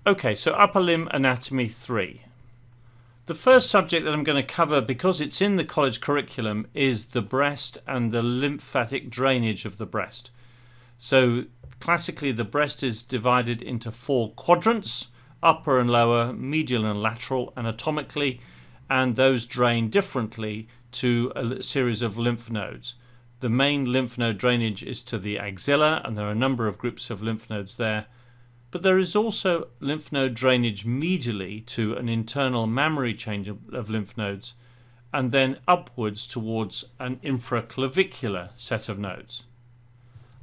Okay, so upper limb anatomy 3. The first subject that I'm going to cover, because it's in the college curriculum, is the breast and the lymphatic drainage of the breast. So classically the breast is divided into 4 quadrants: upper and lower, medial and lateral, anatomically, and those drain differently to a series of lymph nodes. The main lymph node drainage is to the axilla, and there are a number of groups of lymph nodes there. But there is also lymph node drainage medially to an internal mammary chain of lymph nodes, and then upwards towards an infraclavicular set of nodes.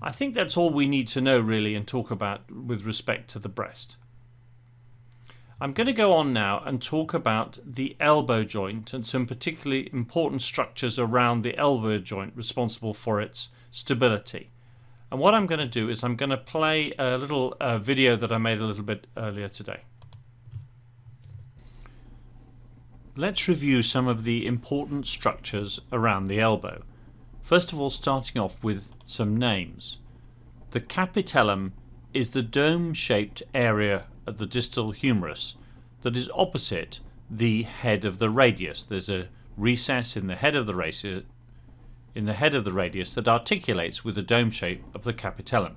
I think that's all we need to know really and talk about with respect to the breast. I'm going to go on now and talk about the elbow joint and some particularly important structures around the elbow joint responsible for its stability. And what I'm going to do is I'm going to play a little video that I made a little bit earlier today. Let's review some of the important structures around the elbow. First of all, starting off with some names. The capitellum is the dome-shaped area of the distal humerus that is opposite the head of the radius. There's a recess in the head of the radius that articulates with the dome shape of the capitellum.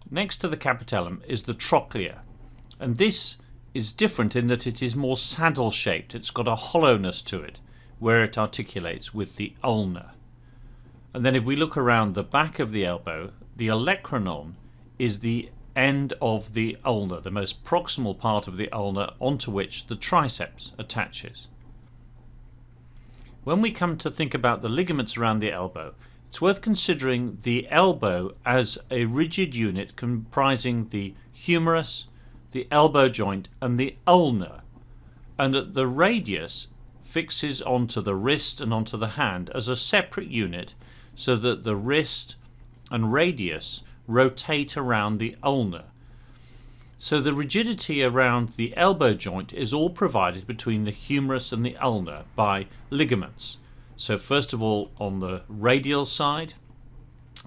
Next to the capitellum is the trochlea, and this is different in that it is more saddle shaped. It's got a hollowness to it where it articulates with the ulna. And then if we look around the back of the elbow, the olecranon is the end of the ulna, the most proximal part of the ulna onto which the triceps attaches. When we come to think about the ligaments around the elbow, it's worth considering the elbow as a rigid unit comprising the humerus, the elbow joint, and the ulna, and that the radius fixes onto the wrist and onto the hand as a separate unit, so that the wrist and radius rotate around the ulna. So the rigidity around the elbow joint is all provided between the humerus and the ulna by ligaments. So first of all, on the radial side,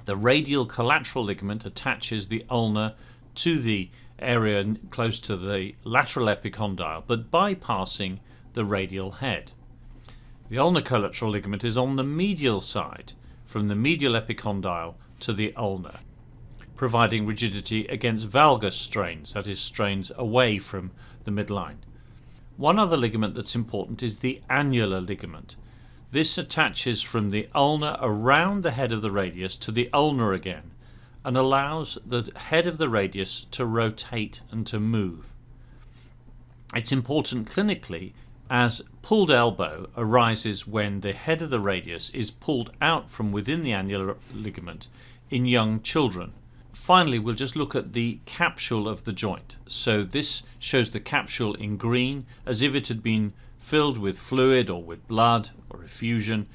the radial collateral ligament attaches the ulna to the area close to the lateral epicondyle, but bypassing the radial head. The ulnar collateral ligament is on the medial side, from the medial epicondyle to the ulna, providing rigidity against valgus strains, that is, strains away from the midline. One other ligament that's important is the annular ligament. This attaches from the ulna around the head of the radius to the ulna again, and allows the head of the radius to rotate and to move. It's important clinically, as pulled elbow arises when the head of the radius is pulled out from within the annular ligament in young children. Finally, we'll just look at the capsule of the joint. So this shows the capsule in green, as if it had been filled with fluid or with blood or effusion.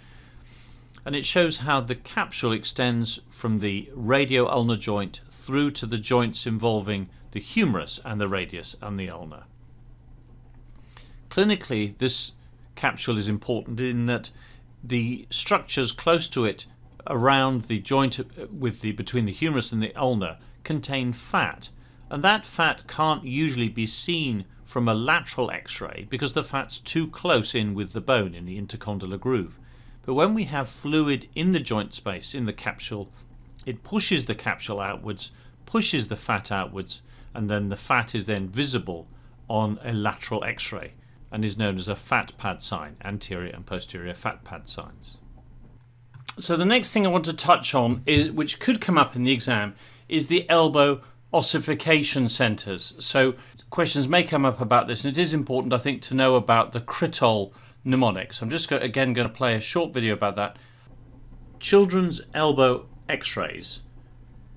And it shows how the capsule extends from the radio-ulnar joint through to the joints involving the humerus and the radius and the ulna. Clinically, this capsule is important in that the structures close to it around the joint between the humerus and the ulna contain fat, and that fat can't usually be seen from a lateral x-ray because the fat's too close in with the bone in the intercondylar groove. But when we have fluid in the joint space in the capsule, it pushes the capsule outwards, pushes the fat outwards, and then the fat is then visible on a lateral x-ray and is known as a fat pad sign, anterior and posterior fat pad signs. So the next thing I want to touch on, is, which could come up in the exam, is the elbow ossification centres. So questions may come up about this, and it is important, I think, to know about the Crittol mnemonic. So I'm just going to play a short video about that. Children's elbow x-rays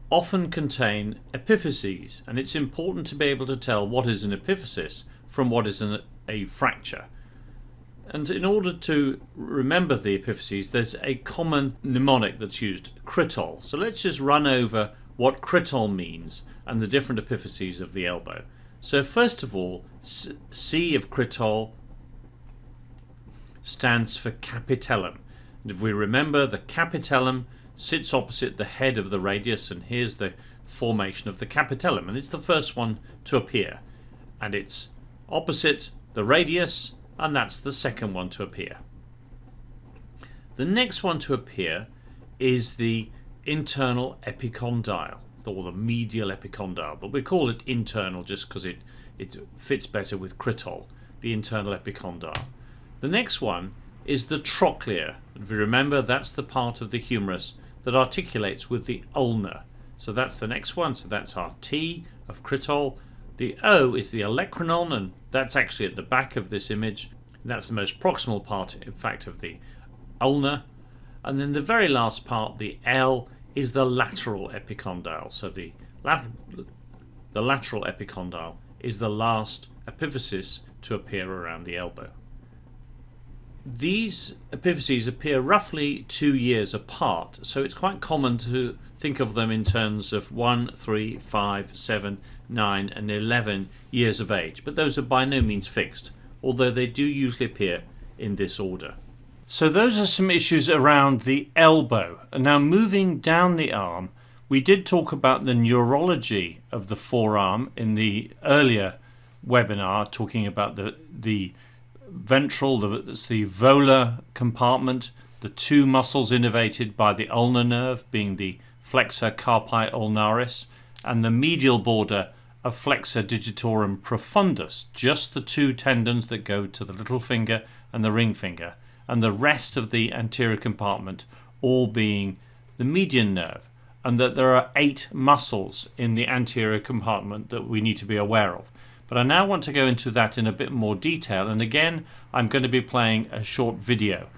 often contain epiphyses, and it's important to be able to tell what is an epiphysis from what is a fracture. And in order to remember the epiphyses, there's a common mnemonic that's used, Crittol. So let's just run over what Crittol means and the different epiphyses of the elbow. So first of all, C of Crittol stands for capitellum. And if we remember, the capitellum sits opposite the head of the radius, and here's the formation of the capitellum, and it's the first one to appear. and it's opposite the radius, and that's the second one to appear. The next one to appear is the internal epicondyle, or the medial epicondyle, but we call it internal just because it fits better with critol, the internal epicondyle. The next one is the trochlear. If you remember, that's the part of the humerus that articulates with the ulna. So that's the next one. So that's our T of critol. The O is the olecranon, and that's actually at the back of this image. That's the most proximal part, in fact, of the ulna. And then the very last part, the L, is the lateral epicondyle. So the lateral epicondyle is the last epiphysis to appear around the elbow. These epiphyses appear roughly 2 years apart, so it's quite common to think of them in terms of 1, 3, 5, 7, 9 and 11 years of age, but those are by no means fixed, although they do usually appear in this order. So those are some issues around the elbow. And now moving down the arm, we did talk about the neurology of the forearm in the earlier webinar, talking about the ventral, that's the volar compartment, the two muscles innervated by the ulnar nerve being the flexor carpi ulnaris and the medial border of flexor digitorum profundus, just the two tendons that go to the little finger and the ring finger, and the rest of the anterior compartment all being the median nerve, and that there are 8 muscles in the anterior compartment that we need to be aware of. But I now want to go into that in a bit more detail, and again I'm going to be playing a short video.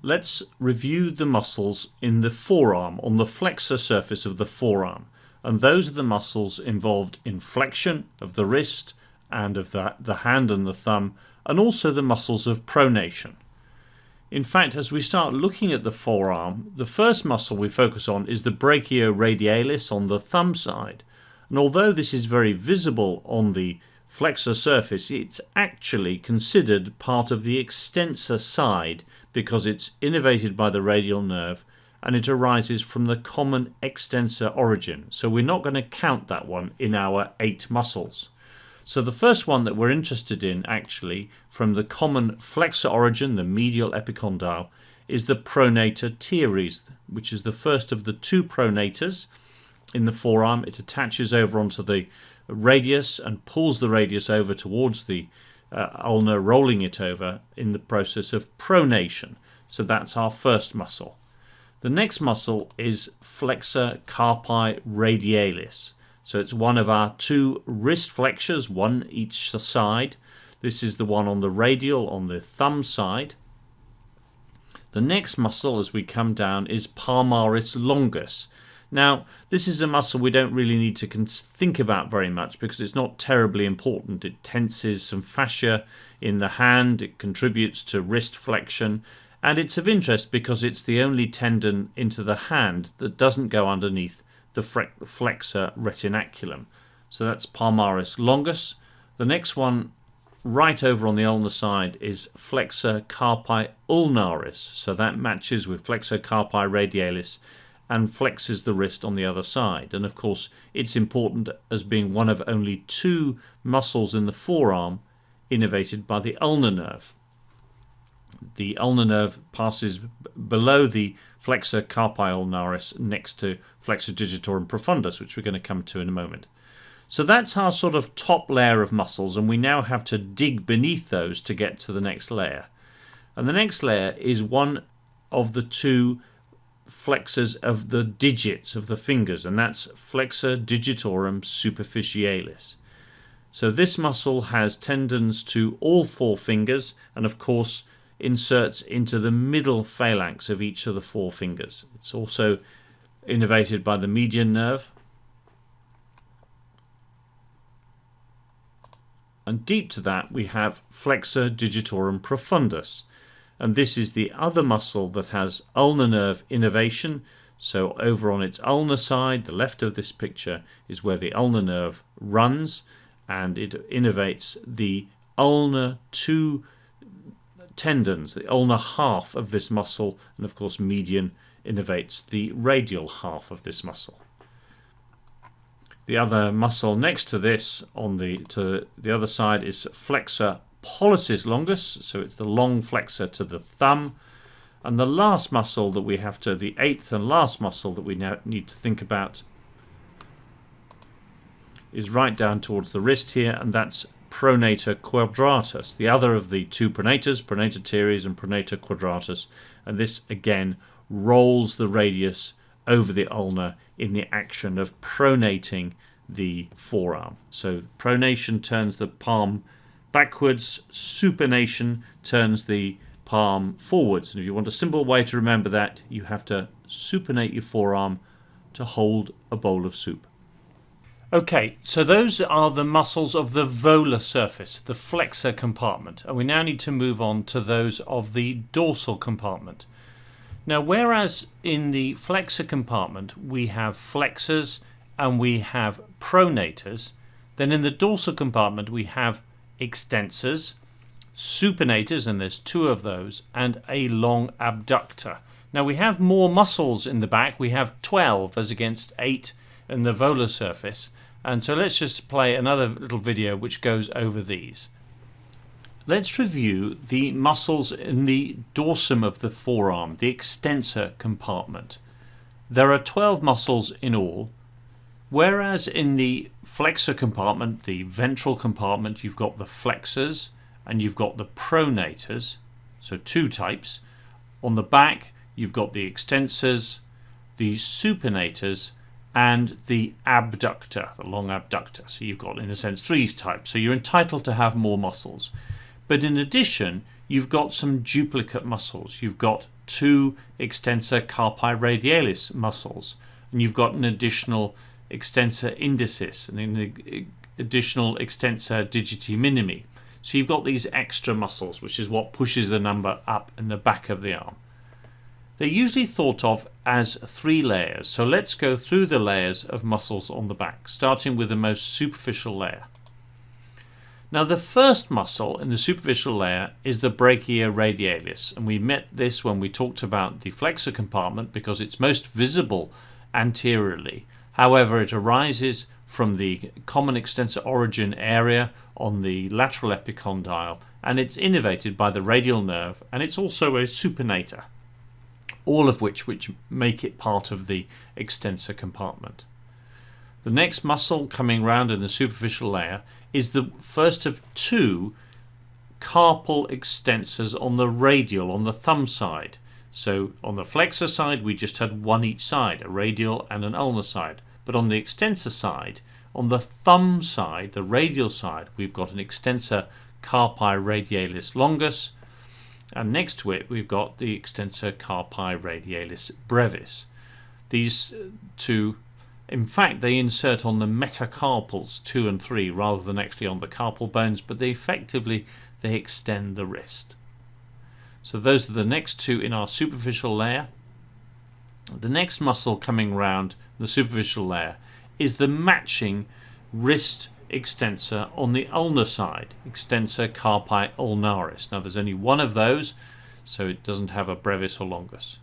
Let's review the muscles in the forearm, on the flexor surface of the forearm, and those are the muscles involved in flexion of the wrist and of the hand and the thumb, and also the muscles of pronation. In fact, as we start looking at the forearm, the first muscle we focus on is the brachioradialis on the thumb side, and although this is very visible on the flexor surface, it's actually considered part of the extensor side because it's innervated by the radial nerve and it arises from the common extensor origin. So we're not going to count that one in our 8 muscles. So the first one that we're interested in actually from the common flexor origin, the medial epicondyle, is the pronator teres, which is the first of the 2 pronators in the forearm. It attaches over onto the radius and pulls the radius over towards the ulna, rolling it over in the process of pronation. So that's our first muscle. The next muscle is flexor carpi radialis. So it's one of our 2 wrist flexures, one each side. This is the one on the radial, on the thumb side. The next muscle as we come down is palmaris longus. Now, this is a muscle we don't really need to think about very much because it's not terribly important. It tenses some fascia in the hand, it contributes to wrist flexion, and it's of interest because it's the only tendon into the hand that doesn't go underneath the flexor retinaculum. So that's palmaris longus. The next one right over on the ulnar side is flexor carpi ulnaris. So that matches with flexor carpi radialis and flexes the wrist on the other side. And of course it's important as being one of only 2 muscles in the forearm innervated by the ulnar nerve. The ulnar nerve passes below the flexor carpi ulnaris next to flexor digitorum profundus, which we're going to come to in a moment. So that's our sort of top layer of muscles, and we now have to dig beneath those to get to the next layer. And the next layer is one of the 2 flexors of the digits of the fingers, and that's flexor digitorum superficialis. So this muscle has tendons to all 4 fingers, and of course inserts into the middle phalanx of each of the 4 fingers. It's also innervated by the median nerve. And deep to that we have flexor digitorum profundus. And this is the other muscle that has ulnar nerve innervation. So over on its ulnar side, the left of this picture, is where the ulnar nerve runs, and it innervates the ulnar 2 tendons, the ulnar half of this muscle, and of course median innervates the radial half of this muscle. The other muscle next to this to the other side is flexor pollicis longus, so it's the long flexor to the thumb. And the last muscle that we have the eighth and last muscle that we now need to think about is right down towards the wrist here, and that's pronator quadratus, the other of the two pronators, pronator teres and pronator quadratus. And this again rolls the radius over the ulna in the action of pronating the forearm. So pronation turns the palm backwards, supination turns the palm forwards. And if you want a simple way to remember that, you have to supinate your forearm to hold a bowl of soup. Okay, so those are the muscles of the volar surface, the flexor compartment, and we now need to move on to those of the dorsal compartment. Now, whereas in the flexor compartment we have flexors and we have pronators, then in the dorsal compartment we have extensors, supinators, and there's two of those, and a long abductor. Now we have more muscles in the back. We have 12 as against 8 in the volar surface. And so let's just play another little video which goes over these. Let's review the muscles in the dorsum of the forearm, the extensor compartment. There are 12 muscles in all, whereas in the flexor compartment, the ventral compartment, you've got the flexors and you've got the pronators, so two types. On the back, you've got the extensors, the supinators, and the abductor, the long abductor. So you've got, in a sense, three types. So you're entitled to have more muscles. But in addition, you've got some duplicate muscles. You've got two extensor carpi radialis muscles, and you've got an additional extensor indicis and an additional extensor digiti minimi. So you've got these extra muscles, which is what pushes the number up in the back of the arm. They're usually thought of as 3 layers. So let's go through the layers of muscles on the back, starting with the most superficial layer. Now, the first muscle in the superficial layer is the brachioradialis, and we met this when we talked about the flexor compartment because it's most visible anteriorly. However, it arises from the common extensor origin area on the lateral epicondyle, and it's innervated by the radial nerve, and it's also a supinator, all of which make it part of the extensor compartment. The next muscle coming round in the superficial layer is the first of 2 carpal extensors on the radial, on the thumb side. So on the flexor side we just had one each side, a radial and an ulnar side. But on the extensor side, on the thumb side, the radial side, we've got an extensor carpi radialis longus, and next to it we've got the extensor carpi radialis brevis. These two, in fact, they insert on the metacarpals 2 and 3 rather than actually on the carpal bones, but they extend the wrist. So those are the next 2 in our superficial layer. The next muscle coming round the superficial layer is the matching wrist extensor on the ulnar side, extensor carpi ulnaris. Now there's only one of those, so it doesn't have a brevis or longus.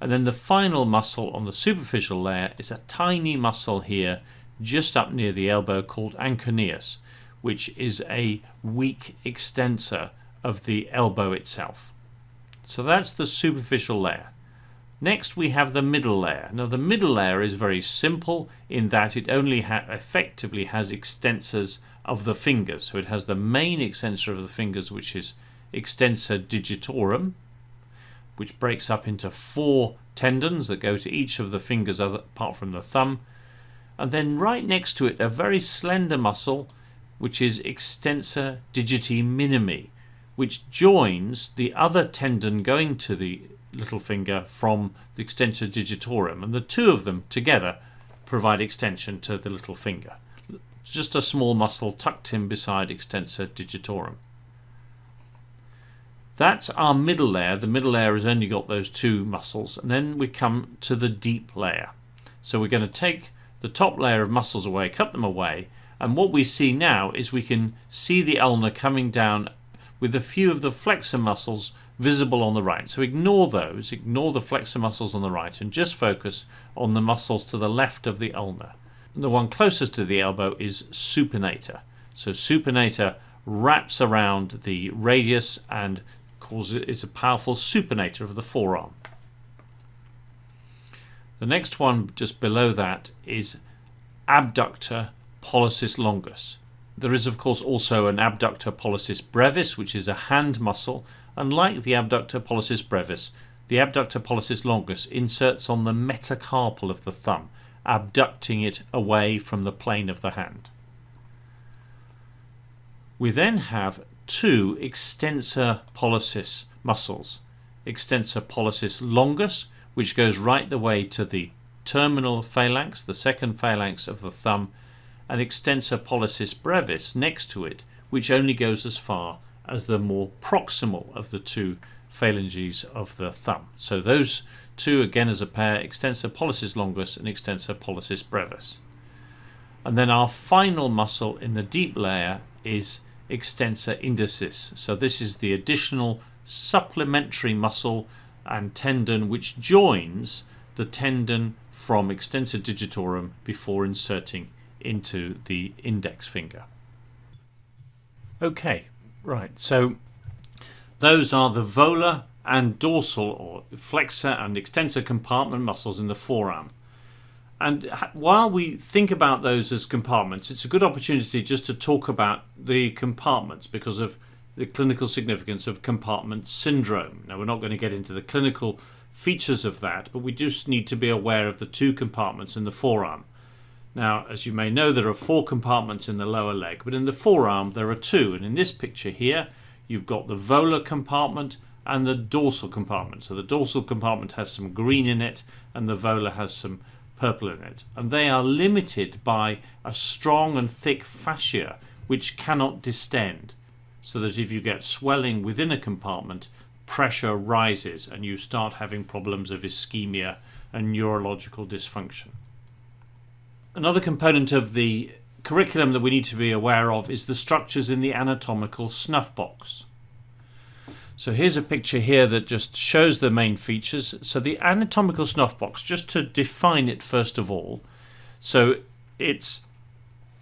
And then the final muscle on the superficial layer is a tiny muscle here just up near the elbow called anconeus, which is a weak extensor of the elbow itself. So that's the superficial layer. Next we have the middle layer. Now the middle layer is very simple in that it only effectively has extensors of the fingers. So it has the main extensor of the fingers, which is extensor digitorum, which breaks up into 4 tendons that go to each of the fingers apart from the thumb. And then right next to it a very slender muscle, which is extensor digiti minimi, which joins the other tendon going to the little finger from the extensor digitorum, and the 2 of them together provide extension to the little finger. It's just a small muscle tucked in beside extensor digitorum. That's our middle layer. The middle layer has only got those 2 muscles, and then we come to the deep layer. So we're going to take the top layer of muscles away, cut them away, and what we see now is we can see the ulna coming down with a few of the flexor muscles visible on the right. So ignore those, ignore the flexor muscles on the right, and just focus on the muscles to the left of the ulna. The one closest to the elbow is supinator. So supinator wraps around the radius and is a powerful supinator of the forearm. The next one just below that is abductor pollicis longus. There is of course also an abductor pollicis brevis, which is a hand muscle. Unlike the abductor pollicis brevis, the abductor pollicis longus inserts on the metacarpal of the thumb, abducting it away from the plane of the hand. We then have two extensor pollicis muscles. Extensor pollicis longus, which goes right the way to the terminal phalanx, the second phalanx of the thumb, and extensor pollicis brevis next to it, which only goes as far as the more proximal of the two phalanges of the thumb. So those two again as a pair, extensor pollicis longus and extensor pollicis brevis. And then our final muscle in the deep layer is extensor indicis. So this is the additional supplementary muscle and tendon which joins the tendon from extensor digitorum before inserting into the index finger. Okay, right, so those are the volar and dorsal or flexor and extensor compartment muscles in the forearm. And while we think about those as compartments, it's a good opportunity just to talk about the compartments because of the clinical significance of compartment syndrome. Now, we're not going to get into the clinical features of that, but we just need to be aware of the two compartments in the forearm. Now, as you may know, there are 4 compartments in the lower leg, but in the forearm there are 2. And in this picture here, you've got the volar compartment and the dorsal compartment. So the dorsal compartment has some green in it and the volar has some purple in it. And they are limited by a strong and thick fascia which cannot distend. So that if you get swelling within a compartment, pressure rises and you start having problems of ischemia and neurological dysfunction. Another component of the curriculum that we need to be aware of is the structures in the anatomical snuff box. So here's a picture here that just shows the main features. So the anatomical snuff box, just to define it first of all, so its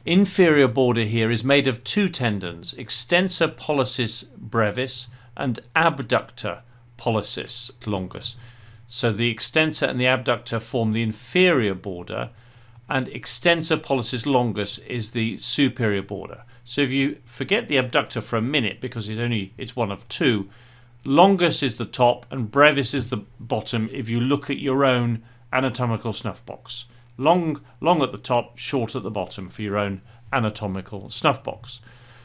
inferior border here is made of 2 tendons, extensor pollicis brevis and abductor pollicis longus. So the extensor and the abductor form the inferior border, and extensor pollicis longus is the superior border. So if you forget the abductor for a minute, because it's one of 2, longus is the top and brevis is the bottom if you look at your own anatomical snuff box. Long at the top, short at the bottom for your own anatomical snuff box.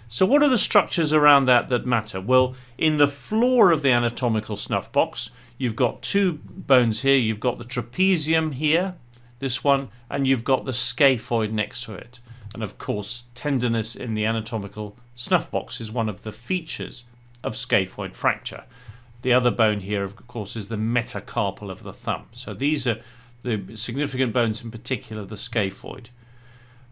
So what are the structures around that matter? Well, in the floor of the anatomical snuff box, you've got 2 bones here. You've got the trapezium here, this one, and you've got the scaphoid next to it. And of course, tenderness in the anatomical snuff box is one of the features of scaphoid fracture. The other bone here, of course, is the metacarpal of the thumb. So these are the significant bones, in particular the scaphoid.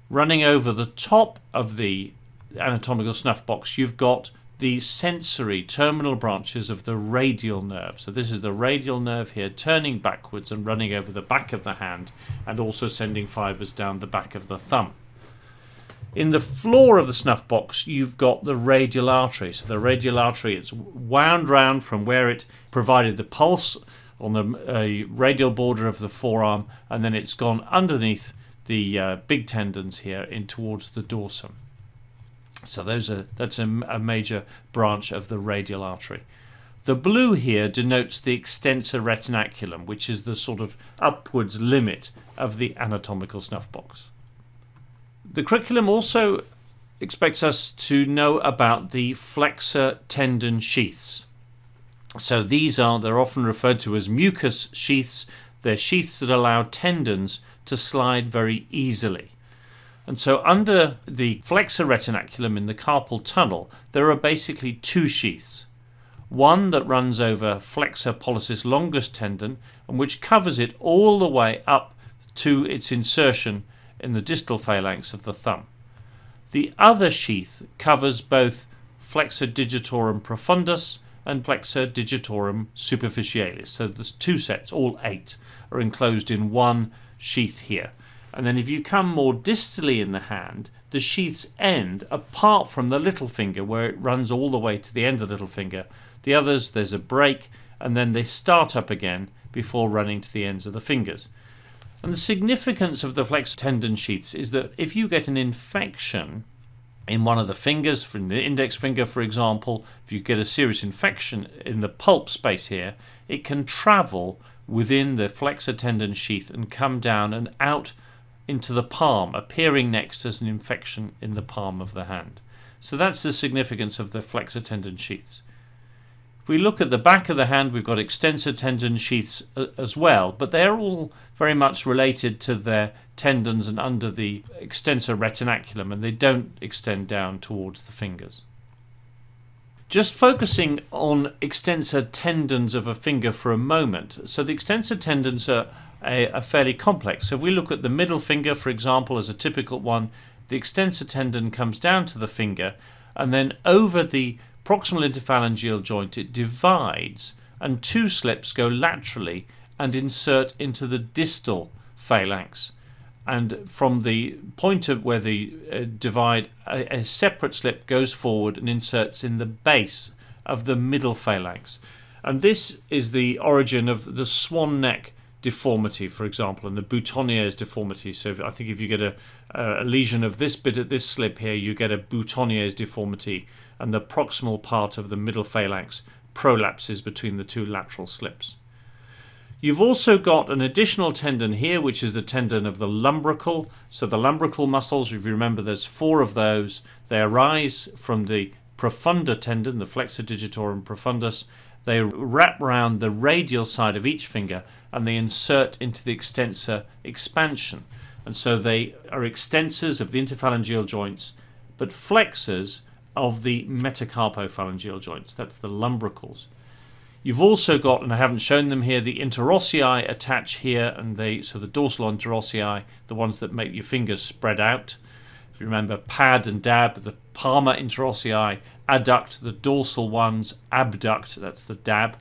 Running over the top of the anatomical snuff box, you've got the sensory terminal branches of the radial nerve. So this is the radial nerve here, turning backwards and running over the back of the hand and also sending fibers down the back of the thumb. In the floor of the snuff box, you've got the radial artery. So the radial artery, it's wound round from where it provided the pulse on the radial border of the forearm, and then it's gone underneath the big tendons here in towards the dorsum. So that's a major branch of the radial artery. The blue here denotes the extensor retinaculum, which is the sort of upwards limit of the anatomical snuff box. The curriculum also expects us to know about the flexor tendon sheaths. So they're often referred to as mucus sheaths. They're sheaths that allow tendons to slide very easily. And so under the flexor retinaculum in the carpal tunnel, there are basically 2 sheaths. One that runs over flexor pollicis longus tendon, and which covers it all the way up to its insertion in the distal phalanx of the thumb. The other sheath covers both flexor digitorum profundus and flexor digitorum superficialis. So there's 2 sets, all 8, are enclosed in one sheath here. And then if you come more distally in the hand, the sheaths end apart from the little finger where it runs all the way to the end of the little finger. The others, there's a break, and then they start up again before running to the ends of the fingers. And the significance of the flexor tendon sheaths is that if you get an infection in one of the fingers, from the index finger for example, if you get a serious infection in the pulp space here, it can travel within the flexor tendon sheath and come down and out into the palm, appearing next as an infection in the palm of the hand. So that's the significance of the flexor tendon sheaths. If we look at the back of the hand, we've got extensor tendon sheaths as well, but they're all very much related to their tendons and under the extensor retinaculum, and they don't extend down towards the fingers. Just focusing on extensor tendons of a finger for a moment. So the extensor tendons are fairly complex. So if we look at the middle finger, for example, as a typical one, the extensor tendon comes down to the finger, and then over the proximal interphalangeal joint it divides, and two slips go laterally and insert into the distal phalanx. And from the point of where they divide, a separate slip goes forward and inserts in the base of the middle phalanx. And this is the origin of the swan neck deformity, for example, and the boutonniere's deformity. So I think if you get a lesion of this bit at this slip here, you get a boutonniere's deformity, and the proximal part of the middle phalanx prolapses between the two lateral slips. You've also got an additional tendon here, which is the tendon of the lumbrical. So the lumbrical muscles, if you remember, there's 4 of those. They arise from the profunda tendon, the flexor digitorum profundus. They wrap around the radial side of each finger, and they insert into the extensor expansion. And so they are extensors of the interphalangeal joints, but flexors of the metacarpophalangeal joints. That's the lumbricals. You've also got, and I haven't shown them here, the interossei attach here, and so the dorsal interossei, the ones that make your fingers spread out. If you remember pad and dab, the palmar interossei adduct, the dorsal ones abduct, that's the dab.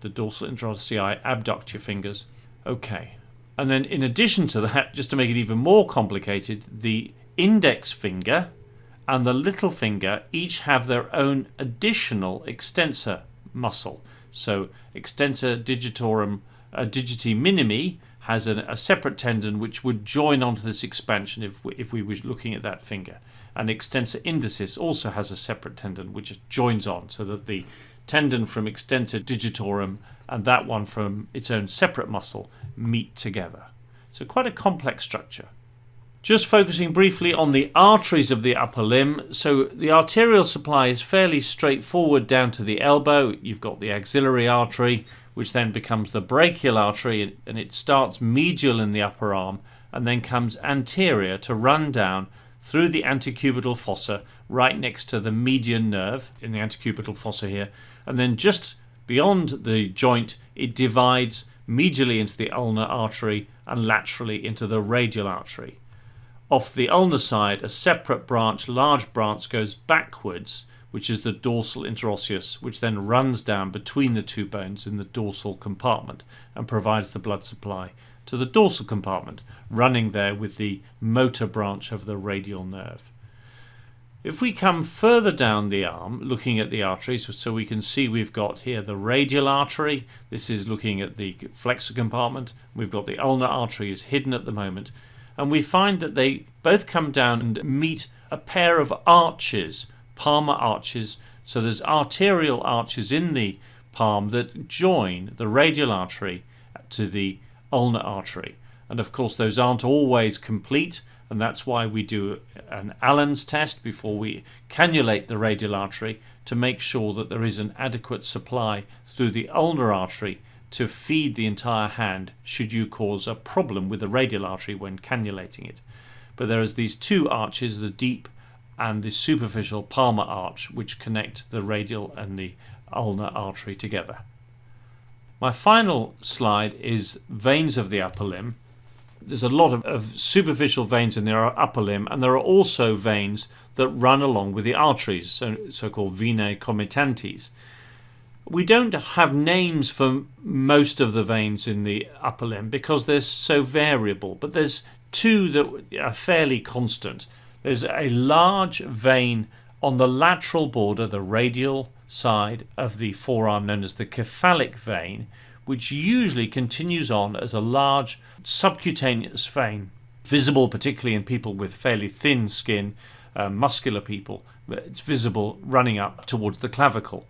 The dorsal interossei abduct your fingers. Okay. And then in addition to that, just to make it even more complicated, the index finger and the little finger each have their own additional extensor muscle. So extensor digitorum digiti minimi has a separate tendon which would join onto this expansion if we were looking at that finger. And extensor indicis also has a separate tendon which joins on, so that the tendon from extensor digitorum and that one from its own separate muscle meet together. So quite a complex structure. Just focusing briefly on the arteries of the upper limb. So the arterial supply is fairly straightforward down to the elbow. You've got the axillary artery, which then becomes the brachial artery, and it starts medial in the upper arm and then comes anterior to run down through the antecubital fossa right next to the median nerve in the antecubital fossa here, and then just beyond the joint it divides medially into the ulnar artery and laterally into the radial artery. Off the ulnar side, a separate branch, large branch, goes backwards, which is the dorsal interosseous, which then runs down between the two bones in the dorsal compartment and provides the blood supply to the dorsal compartment, running there with the motor branch of the radial nerve. If we come further down the arm, looking at the arteries, so we can see we've got here the radial artery. This is looking at the flexor compartment. We've got the ulnar artery is hidden at the moment. And we find that they both come down and meet a pair of arches, palmar arches. So there's arterial arches in the palm that join the radial artery to the ulnar artery. And of course those aren't always complete, and that's why we do an Allen's test before we cannulate the radial artery to make sure that there is an adequate supply through the ulnar artery to feed the entire hand should you cause a problem with the radial artery when cannulating it. But there is these two arches, the deep and the superficial palmar arch, which connect the radial and the ulnar artery together. My final slide is veins of the upper limb. There's a lot of superficial veins in the upper limb, and there are also veins that run along with the arteries, so-called venae comitantes. We don't have names for most of the veins in the upper limb because they're so variable, but there's two that are fairly constant. There's a large vein on the lateral border, the radial side of the forearm, known as the cephalic vein, which usually continues on as a large subcutaneous vein, visible particularly in people with fairly thin skin, muscular people. It's visible running up towards the clavicle.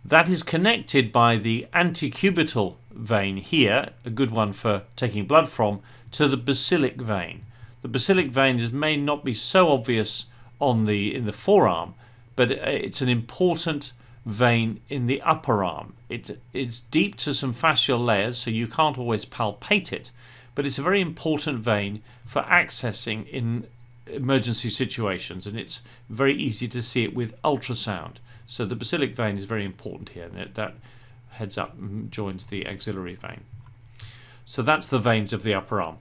That is connected by the antecubital vein here, a good one for taking blood from, to the basilic vein. The basilic vein may not be so obvious in the forearm, but it's an important vein in the upper arm. It's deep to some fascial layers, so you can't always palpate it, but it's a very important vein for accessing in emergency situations, and it's very easy to see it with ultrasound. So the basilic vein is very important here, and that heads up and joins the axillary vein. So that's the veins of the upper arm.